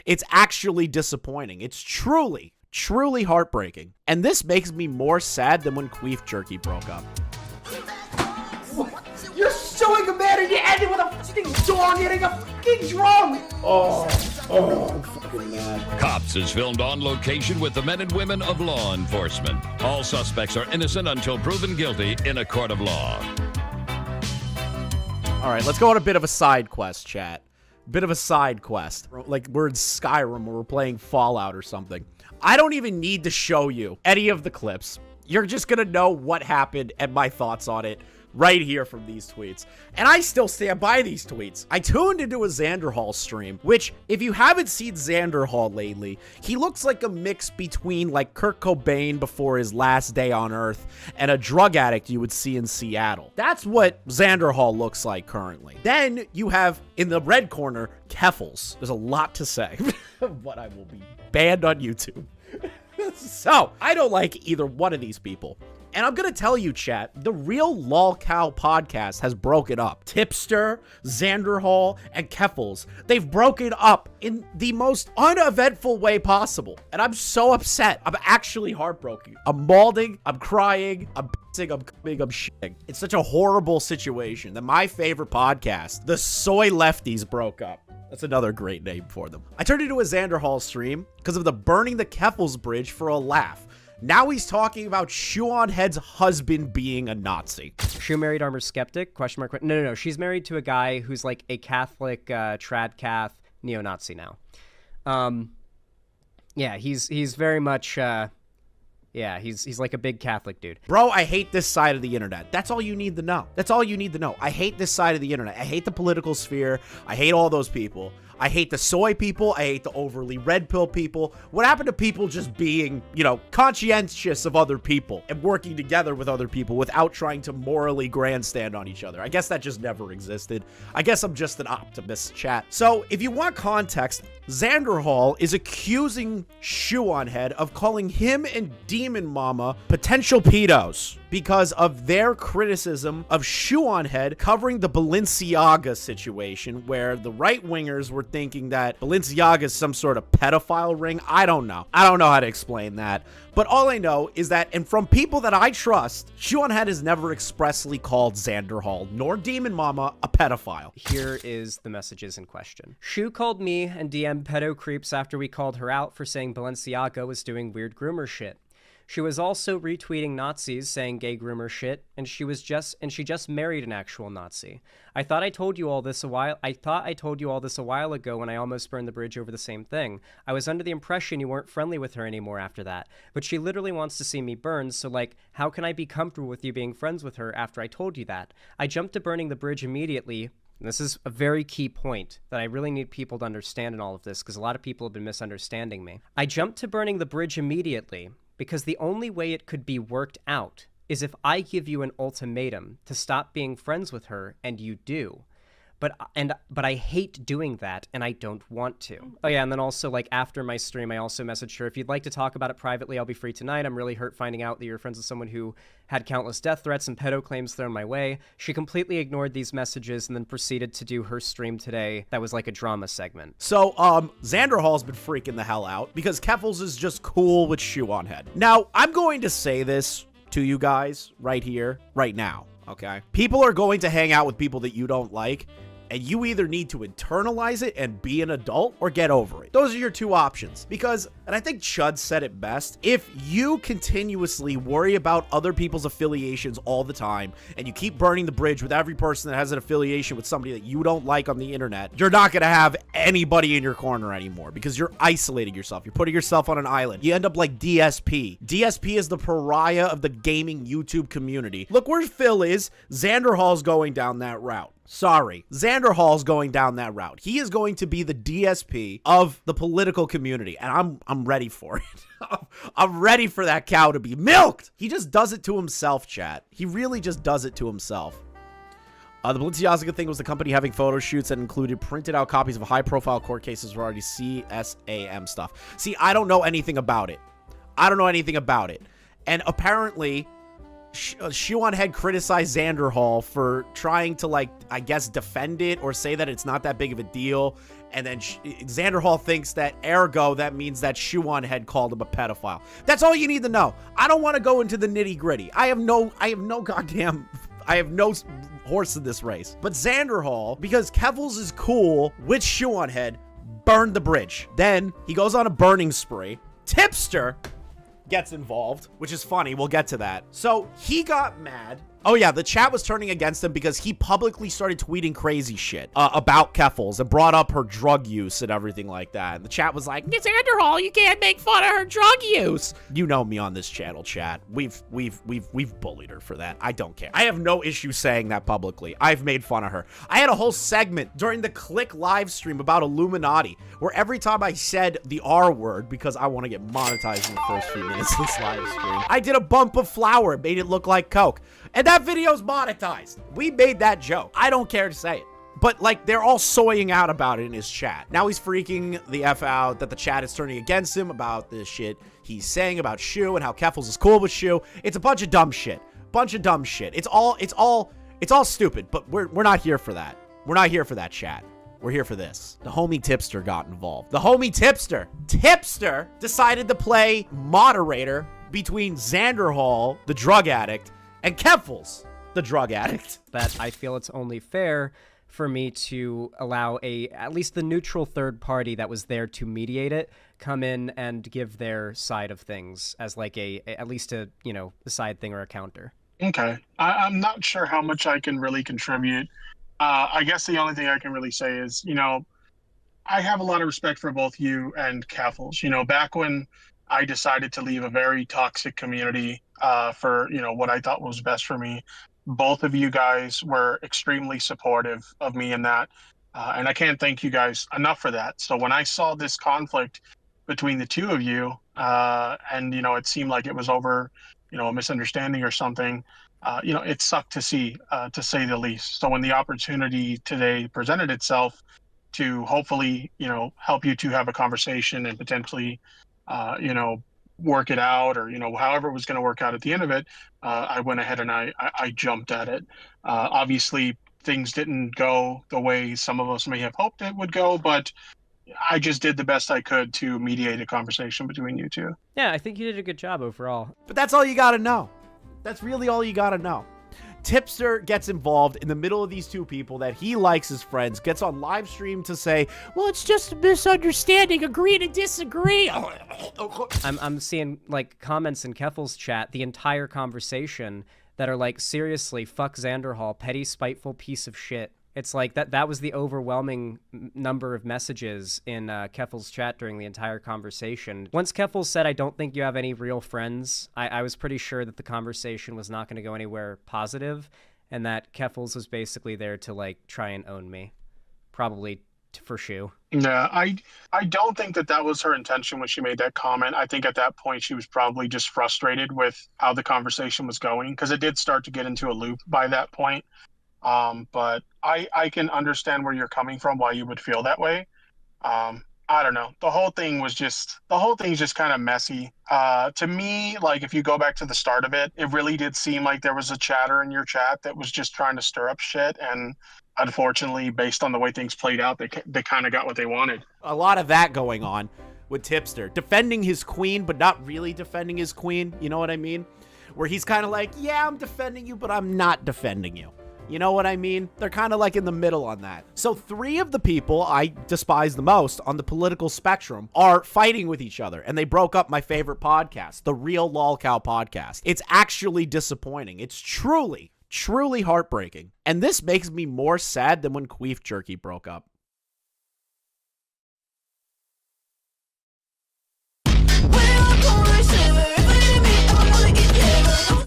It's actually disappointing. It's truly heartbreaking. And this makes me more sad than when Queef Jerky broke up. What? You're suing a man and you end it with a fucking dog hitting a fucking drum! Oh, I'm fucking mad. Cops is filmed on location with the men and women of law enforcement. All suspects are innocent until proven guilty in a court of law. All right, let's go on a bit of a side quest, chat. Bit of a side quest. Like we're in Skyrim or we're playing Fallout or something. I don't even need to show you any of the clips. You're just gonna know what happened and my thoughts on it right here from these tweets. And I still stand by these tweets. I tuned into a Xanderhal stream, which, if you haven't seen Xanderhal lately, he looks like a mix between like Kurt Cobain before his last day on Earth and a drug addict you would see in Seattle. That's what Xanderhal looks like currently. Then you have, in the red corner, Keffals. There's a lot to say, but I will be banned on YouTube. So, I don't like either one of these people. And I'm gonna tell you, chat, the real Lolcow podcast has broken up. Tipster, Xanderhal, and Keffals, they've broken up in the most uneventful way possible. And I'm so upset. I'm actually heartbroken. I'm balding, I'm crying, I'm pissing, I'm coming, I'm shitting. It's such a horrible situation that my favorite podcast, the Soy Lefties, broke up. That's another great name for them. I turned into a Xanderhal stream because of the burning the Keffals bridge for a laugh. Now he's talking about Shoeonhead's husband being a Nazi. Shoe married armor skeptic? Question mark. No. She's married to a guy who's like a Catholic trad cath neo-Nazi now. Yeah, he's very much. Yeah, he's like a big Catholic dude. Bro, I hate this side of the internet. That's all you need to know. That's all you need to know. I hate this side of the internet. I hate the political sphere. I hate all those people. I hate the soy people. I hate the overly red pill people. What happened to people just being, you know, conscientious of other people and working together with other people without trying to morally grandstand on each other? I guess that just never existed. I guess I'm just an optimist, chat. So if you want context, Xanderhal is accusing Shoeonhead of calling him and Demon Mama potential pedos because of their criticism of Shoeonhead covering the Balenciaga situation, where the right-wingers were thinking that Balenciaga is some sort of pedophile ring. I don't know. I don't know how to explain that. But all I know is that, and from people that I trust, Shoeonhead has never expressly called Xanderhal nor Demon Mama a pedophile. Here is the messages in question. Shoe called me and DM'd pedo creeps after we called her out for saying Balenciaga was doing weird groomer shit. She was also retweeting Nazis saying gay groomer shit, and she just married an actual Nazi. I thought I told you all this a while ago when I almost burned the bridge over the same thing. I was under the impression you weren't friendly with her anymore after that. But she literally wants to see me burn, so like, how can I be comfortable with you being friends with her after I told you that? I jumped to burning the bridge immediately. And this is a very key point that I really need people to understand in all of this, because a lot of people have been misunderstanding me. I jumped to burning the bridge immediately because the only way it could be worked out is if I give you an ultimatum to stop being friends with her, and you do. But I hate doing that, and I don't want to. Oh yeah, and then also, like, after my stream, I also messaged her, if you'd like to talk about it privately, I'll be free tonight. I'm really hurt finding out that you're friends with someone who had countless death threats and pedo claims thrown my way. She completely ignored these messages and then proceeded to do her stream today that was like a drama segment. So, Xanderhal's been freaking the hell out because Keffals is just cool with Shoeonhead. Now, I'm going to say this to you guys right here, right now, okay? People are going to hang out with people that you don't like, and you either need to internalize it and be an adult or get over it. Those are your two options. Because, and I think Chud said it best, if you continuously worry about other people's affiliations all the time, and you keep burning the bridge with every person that has an affiliation with somebody that you don't like on the internet, you're not gonna have anybody in your corner anymore because you're isolating yourself. You're putting yourself on an island. You end up like DSP. DSP is the pariah of the gaming YouTube community. Look where Phil is. Xanderhal's going down that route. Sorry, Xanderhal's going down that route. He is going to be the DSP of the political community, and I'm ready for it. I'm ready for that cow to be milked. He just does it to himself, chat. He really just does it to himself. The Balenciaga thing was the company having photo shoots that included printed out copies of high-profile court cases for already CSAM stuff. See, I don't know anything about it. I don't know anything about it. And apparently, Shoeonhead criticized Xanderhal for trying to, like, I guess, defend it or say that it's not that big of a deal. And then Xanderhal thinks that ergo that means that Shoeonhead called him a pedophile. That's all you need to know. I don't want to go into the nitty gritty. I have no horse in this race. But Xanderhal, because Keffals is cool with Shoeonhead, burned the bridge. Then he goes on a burning spree. Tipster gets involved, which is funny. We'll get to that. So he got mad. Oh yeah, the chat was turning against him because he publicly started tweeting crazy shit about Keffals and brought up her drug use and everything like that. And the chat was like, "It's Xanderhal, you can't make fun of her drug use." You know me on this channel, chat. We've bullied her for that. I don't care. I have no issue saying that publicly. I've made fun of her. I had a whole segment during the Click live stream about Illuminati, where every time I said the R word, because I want to get monetized in the first few minutes of this live stream, I did a bump of flour, made it look like Coke. And that video's monetized. We made that joke. I don't care to say it. But, like, they're all soying out about it in his chat. Now he's freaking the F out that the chat is turning against him about the shit he's saying about Shoe and how Keffals is cool with Shoe. It's a bunch of dumb shit. It's all stupid, but we're not here for that. We're not here for that, chat. We're here for this. The homie Tipster got involved. The homie Tipster decided to play moderator between Xanderhal, the drug addict, and Keffals, the drug addict. That I feel it's only fair for me to allow at least the neutral third party that was there to mediate it come in and give their side of things as like at least a side thing or a counter. Okay. I'm not sure how much I can really contribute. I guess the only thing I can really say is, I have a lot of respect for both you and Keffals. Back when I decided to leave a very toxic community for, what I thought was best for me, both of you guys were extremely supportive of me in that. And I can't thank you guys enough for that. So when I saw this conflict between the two of you, and, it seemed like it was over, a misunderstanding or something, it sucked to see, to say the least. So when the opportunity today presented itself to hopefully, help you two have a conversation and potentially, work it out, or however it was going to work out at the end of it, I went ahead and I jumped at it. Obviously things didn't go the way some of us may have hoped it would go, but I just did the best I could to mediate a conversation between you two. Yeah, I think you did a good job overall. But that's all you gotta know. That's really all you gotta know. Tipster gets involved in the middle of these two people that he likes as friends, gets on live stream to say, well, it's just a misunderstanding, agree to disagree. I'm seeing like comments in Keffals' chat the entire conversation that are like, seriously, fuck Xanderhal, petty, spiteful piece of shit. It's like that was the overwhelming number of messages in Keffals' chat during the entire conversation. Once Keffals said, I don't think you have any real friends, I was pretty sure that the conversation was not going to go anywhere positive, and that Keffals was basically there to, like, try and own me. Probably for Shoe. Yeah, I don't think that was her intention when she made that comment. I think at that point she was probably just frustrated with how the conversation was going, because it did start to get into a loop by that point. But I can understand where you're coming from, why you would feel that way. I don't know. The whole thing's just kind of messy. To me, like, if you go back to the start of it, it really did seem like there was a chatter in your chat that was just trying to stir up shit. And unfortunately, based on the way things played out, they kind of got what they wanted. A lot of that going on with Tipster. Defending his queen, but not really defending his queen. You know what I mean? Where he's kind of like, yeah, I'm defending you, but I'm not defending you. You know what I mean? They're kind of like in the middle on that. So 3 of the people I despise the most on the political spectrum are fighting with each other, and they broke up my favorite podcast, the Real Lolcow podcast. It's actually disappointing. It's truly heartbreaking. And this makes me more sad than when Queef Jerky broke up.